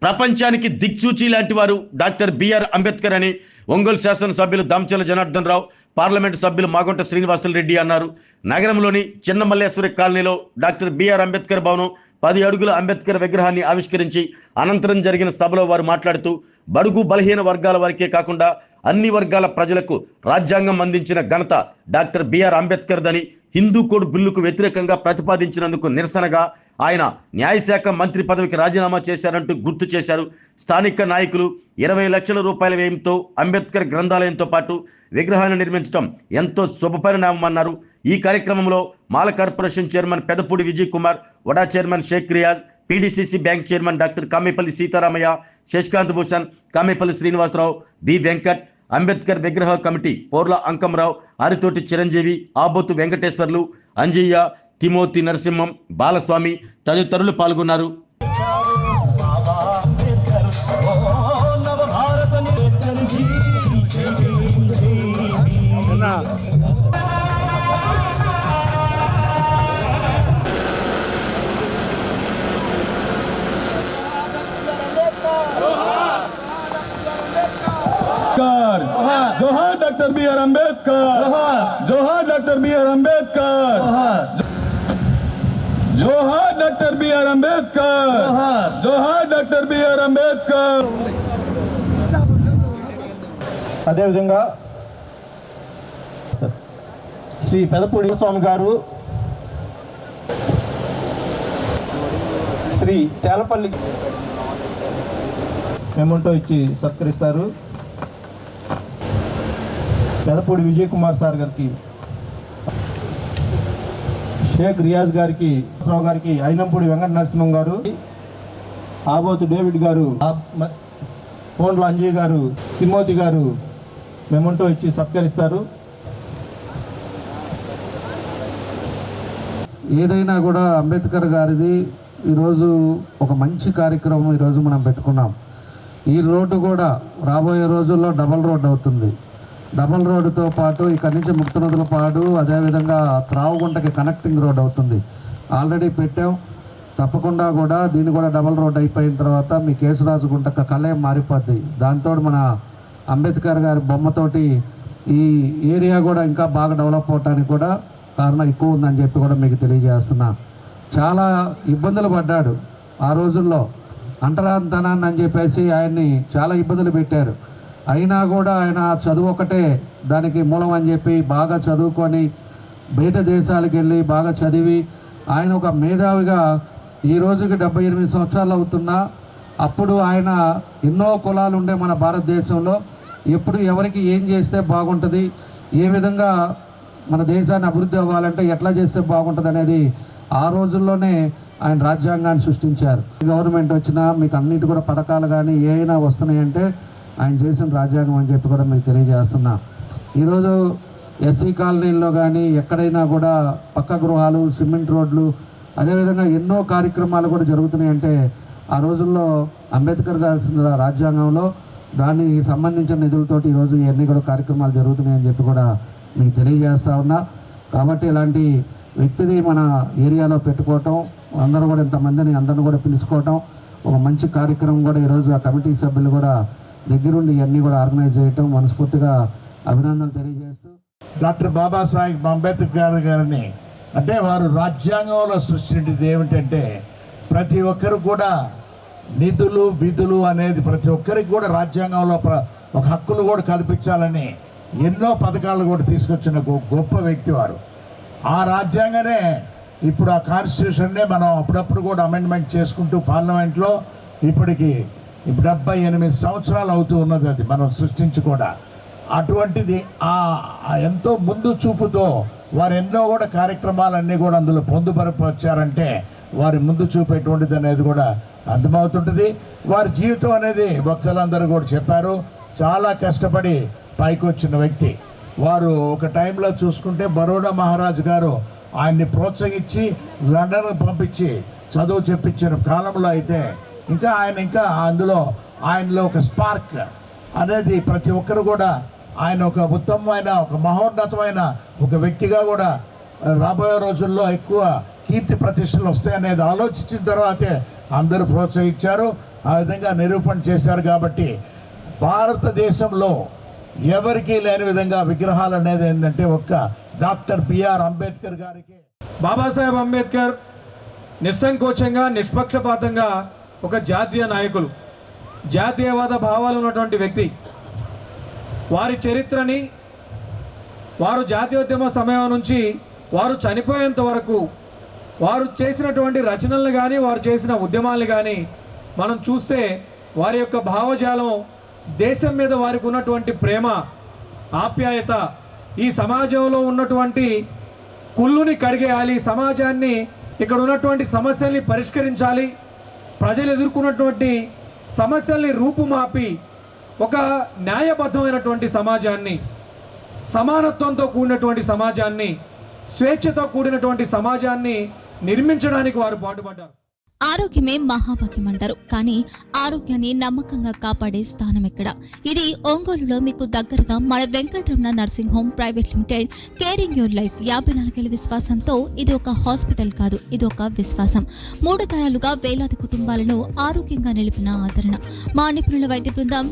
ప్రపంచానికి దిక్సూచి లాంటి వారు డాక్టర్ బిఆర్ అంబేద్కర్ అని ఒంగోలు శాసనసభ్యులు దామచల జనార్దన్ రావు, పార్లమెంటు సభ్యులు మాగుంట శ్రీనివాసులు రెడ్డి అన్నారు. నగరంలోని చిన్న మల్లేశ్వరి కాలనీలో డాక్టర్ బిఆర్ అంబేద్కర్ భవనం 10 అడుగుల అంబేద్కర్ విగ్రహాన్ని ఆవిష్కరించి అనంతరం జరిగిన సభలో వారు మాట్లాడుతూ, బడుగు బలహీన వర్గాల వారికే కాకుండా అన్ని వర్గాల ప్రజలకు రాజ్యాంగం అందించిన ఘనత డాక్టర్ బిఆర్ అంబేద్కర్ దని, హిందూ కోడ్ బిల్లుకు వ్యతిరేకంగా ప్రతిపాదించినందుకు నిరసనగా ఆయన న్యాయశాఖ మంత్రి పదవికి రాజీనామా చేశారంటూ గుర్తు చేశారు. స్థానిక నాయకులు 20 లక్షల రూపాయల వ్యయంతో అంబేద్కర్ గ్రంథాలయంతో పాటు విగ్రహాన్ని నిర్మించడం ఎంతో శుభపరిణామమన్నారు. ఈ కార్యక్రమంలో మాల కార్పొరేషన్ చైర్మన్ పెదపూడి విజయ్ కుమార్, వడా chairman Shaik Riyaz, PDCC bank chairman doctor Kamepalli Seetharamaiah, Shashikant Bhushan, Kamepalli Srinivasarao, B Venkat, Ambedkar విగ్రహ కమిటీ పోర్ల అంకంరావు, ఆరితోటి చిరంజీవి, ఆబోతు వెంకటేశ్వర్లు, అంజయ్య, తిమోతి నరసింహం, బాలస్వామి తదితరులు పాల్గొన్నారు. जोहार डॉक्टर बी आर अम्बेडकर, जोहार डॉक्टर बी आर अम्बेडकर, जोहार डॉक्टर बी आर अम्बेडकर, जोहार डॉक्टर बी आर अम्बेडकर. అదే విధంగా శ్రీ పెదపూడి స్వామి గారు, శ్రీ తేలపల్లి మెమోంటో ఇచ్చి సత్కరిస్తారు. పెదపూడి విజయ్ కుమార్ సార్ గారికి, షేక్ రియాజ్ గారికి, రావు గారికి, అయినంపూడి వెంకట నరసింహం గారు, ఆబోతు డేవిడ్ గారు, పోండ్ల అంజయ్ గారు, తిమోతి గారు మెమోంటో ఇచ్చి సత్కరిస్తారు. ఏదైనా కూడా అంబేద్కర్ గారిది ఈరోజు ఒక మంచి కార్యక్రమం ఈరోజు మనం పెట్టుకున్నాం. ఈ రోడ్డు కూడా రాబోయే రోజుల్లో డబల్ రోడ్ అవుతుంది. డబల్ రోడ్డుతో పాటు ఇక్కడి నుంచి ముక్తనదులపాడు, అదేవిధంగా త్రావుగుంటకి కనెక్టింగ్ రోడ్ అవుతుంది. ఆల్రెడీ పెట్టాం. తప్పకుండా కూడా దీన్ని కూడా డబల్ రోడ్ అయిపోయిన తర్వాత మీ కేశరాజుగుంట కళే మారిపోద్ది. దాంతో మన అంబేద్కర్ గారి బొమ్మతోటి ఈ ఏరియా కూడా ఇంకా బాగా డెవలప్ అవడానికి కూడా కారణం ఎక్కువ ఉందని చెప్పి కూడా మీకు తెలియజేస్తున్నా. చాలా ఇబ్బందులు పడ్డాడు ఆ రోజుల్లో, అంటరాంతనాన్ని అని చెప్పేసి ఆయన్ని చాలా ఇబ్బందులు పెట్టారు. అయినా కూడా ఆయన చదువు ఒకటే దానికి మూలం అని చెప్పి బాగా చదువుకొని బయట దేశాలకు వెళ్ళి బాగా చదివి ఆయన ఒక మేధావిగా ఈ రోజుకి 78 సంవత్సరాలు అవుతున్నా, అప్పుడు ఆయన ఎన్నో కులాలు ఉండే మన భారతదేశంలో ఎప్పుడు ఎవరికి ఏం చేస్తే బాగుంటుంది, ఏ విధంగా మన దేశాన్ని అభివృద్ధి అవ్వాలంటే ఎట్లా చేస్తే బాగుంటుంది అనేది ఆ రోజుల్లోనే ఆయన రాజ్యాంగాన్ని సృష్టించారు. గవర్నమెంట్ వచ్చినా మీకు అన్నిటి కూడా పథకాలు కానీ ఏమైనా వస్తున్నాయంటే ఆయన చేసిన రాజ్యాంగం అని చెప్పి కూడా మీకు తెలియజేస్తున్నా. ఈరోజు ఎస్సీ కాలనీల్లో కానీ ఎక్కడైనా కూడా పక్క గృహాలు, సిమెంట్ రోడ్లు, అదేవిధంగా ఎన్నో కార్యక్రమాలు కూడా జరుగుతున్నాయంటే ఆ రోజుల్లో అంబేద్కర్ గారి రాజ్యాంగంలో దానికి సంబంధించిన నిధులతోటి ఈరోజు ఇవన్నీ కూడా కార్యక్రమాలు జరుగుతున్నాయని చెప్పి కూడా మీకు తెలియజేస్తా ఉన్నా. కాబట్టి ఇలాంటి వ్యక్తిని మన ఏరియాలో పెట్టుకోవటం, అందరూ కూడా ఇంతమందిని అందరిని కూడా పిలుచుకోవటం ఒక మంచి కార్యక్రమం కూడా ఈరోజు ఆ కమిటీ సభ్యులు కూడా దగ్గరుండి ఇవన్నీ కూడా ఆర్గనైజ్ చేయటం మనస్ఫూర్తిగా అభినందనలు తెలియజేస్తూ, డాక్టర్ బాబాసాహెబ్ అంబేద్కర్ గారిని అంటే వారు రాజ్యాంగంలో సృష్టించింది ఏమిటంటే ప్రతి ఒక్కరు కూడా నిధులు విధులు అనేది ప్రతి ఒక్కరికి కూడా రాజ్యాంగంలో ఒక హక్కులు కూడా కల్పించాలని ఎన్నో పథకాలు కూడా తీసుకొచ్చిన గొప్ప వ్యక్తి వారు. ఆ రాజ్యాంగమే ఇప్పుడు ఆ కాన్స్టిట్యూషన్నే మనం అప్పుడప్పుడు కూడా అమెండ్మెంట్ చేసుకుంటూ పార్లమెంట్లో ఇప్పటికి 78 సంవత్సరాలు అవుతూ ఉన్నది అది మనం సృష్టించి కూడా. అటువంటిది ఎంతో ముందు చూపుతో వారు ఎన్నో కూడా కార్యక్రమాలన్నీ కూడా అందులో పొందుపరచారంటే వారి ముందు చూపేటువంటిది అనేది కూడా అర్థమవుతుంటుంది. వారి జీవితం అనేది భక్తులందరూ కూడా చెప్పారు, చాలా కష్టపడి పైకి వచ్చిన వ్యక్తి వారు. ఒక టైంలో చూసుకుంటే బరోడా మహారాజు గారు ఆయన్ని ప్రోత్సహించి లండన్కు పంపించి చదువు చెప్పించిన కాలంలో అయితే ఇంకా అందులో ఆయనలో ఒక స్పార్క్ అనేది ప్రతి ఒక్కరు కూడా ఆయన ఒక ఉత్తమమైన ఒక మహోన్నతమైన ఒక వ్యక్తిగా కూడా రాబోయే రోజుల్లో ఎక్కువ కీర్తి ప్రతిష్టలు వస్తాయనేది ఆలోచించిన తర్వాతే అందరూ ప్రోత్సహించారు. ఆ విధంగా నిరూపణ చేశారు. కాబట్టి భారతదేశంలో ఎవరికీ లేని విధంగా విగ్రహాలు అనేది ఏంటంటే ఒక్క డాక్టర్ బిఆర్ అంబేద్కర్ గారికి. బాబాసాహెబ్ అంబేద్కర్ నిస్సంకోచంగా నిష్పక్షపాతంగా ఒక జాతీయ నాయకులు, జాతీయవాద భావాలు ఉన్నటువంటి వ్యక్తి. వారి చరిత్రని వారు జాతీయోద్యమ సమయం నుంచి వారు చనిపోయేంత వరకు వారు చేసినటువంటి రచనలను కానీ వారు చేసిన ఉద్యమాలను కానీ మనం చూస్తే వారి యొక్క భావజాలం, దేశం మీద వారికి ఉన్నటువంటి ప్రేమ, ఆప్యాయత, ఈ సమాజంలో ఉన్నటువంటి కుళ్ళుని కడిగేయాలి, సమాజాన్ని ఇక్కడ ఉన్నటువంటి సమస్యల్ని పరిష్కరించాలి, ప్రజలు ఎదుర్కొన్నటువంటి సమస్యల్ని రూపుమాపి ఒక న్యాయబద్ధమైనటువంటి సమాజాన్ని, సమానత్వంతో కూడినటువంటి సమాజాన్ని, స్వేచ్ఛతో కూడినటువంటి సమాజాన్ని నిర్మించడానికి వారు పాటుపడ్డారు. ఆరోగ్యమే మహాభాగ్యం అంటారు, కానీ ఆరోగ్యాన్ని నమ్మకంగా కాపాడే స్థానం ఎక్కడ? ఇది ఒంగోలులో మీకు దగ్గరగా మన Venkataramana nursing home private limited. Caring your life 54 ఏళ్ల విశ్వాసంతో ఇది ఒక హాస్పిటల్ కాదు, ఇది ఒక విశ్వాసం. 3 తరాలుగా వేలాది కుటుంబాలను ఆరోగ్యంగా నిలిపిన ఆదరణ. మా నిపుణుల వైద్య బృందం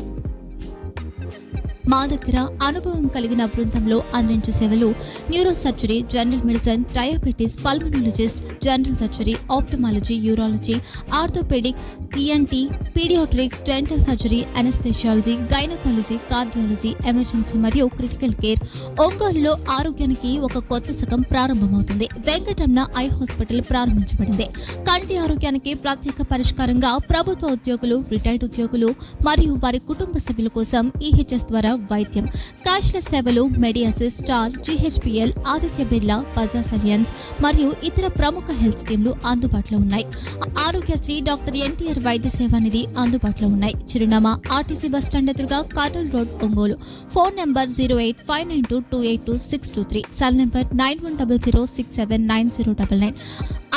మా దగ్గర అనుభవం కలిగిన బృందంలో అందించే సేవలు neuro surgery, general medicine, diabetes, pulmonologist, general surgery, ophthalmology, urology, orthopaedic, ENT, paediatrics, dental surgery, anaesthesiology, gynaecology, cardiology, emergency మరియు క్రిటికల్ కేర్. ఒంగోలులో ఆరోగ్యానికి ఒక కొత్త శకం ప్రారంభమవుతుంది. వెంకటరమణ ఐ హాస్పిటల్ ప్రారంభించబడింది. కంటి ఆరోగ్యానికి ప్రత్యేక పరిష్కారంగా ప్రభుత్వ ఉద్యోగులు, రిటైర్డ్ ఉద్యోగులు మరియు వారి కుటుంబ సభ్యుల కోసం ఈహెచ్ఎస్ ద్వారా వైద్యం, క్యాష్లెస్ సేవలు, మెడియాసిస్, స్టార్, జీహెచ్పిఎల్, ఆదిత్య బిర్లా, బజాజ్ అలియన్స్ మరియు ఇతర ప్రముఖ హెల్త్ స్కీమ్లు అందుబాటులో ఉన్నాయి. ఆరోగ్యశ్రీ, డాక్టర్ ఎన్టీఆర్ వైద్య సేవా నిధి అందుబాటులో ఉన్నాయి. చిరునామా ఆర్టీసీ బస్ స్టాండ్ ఎదురుగా, Kurnool road, Ongole. Phone number 08592282623, cell number 9100679099,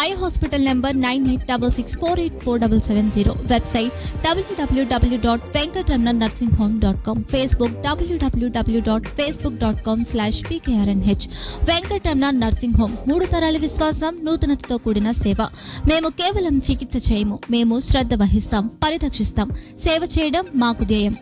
eye hospital number 9866484770, website www.venkatramanarsinghome.com, Facebook www.facebook.com/pkrnh. Venkataramana nursing home, 3 తరాల విశ్వాసం, నూతనతతో కూడిన సేవ. మేము కేవలం చికిత్స చేయము, మేము శ్రద్ధ వహిస్తాం, పరిరక్షిస్తాం. సేవ చేయడం మాకు ధ్యేయం.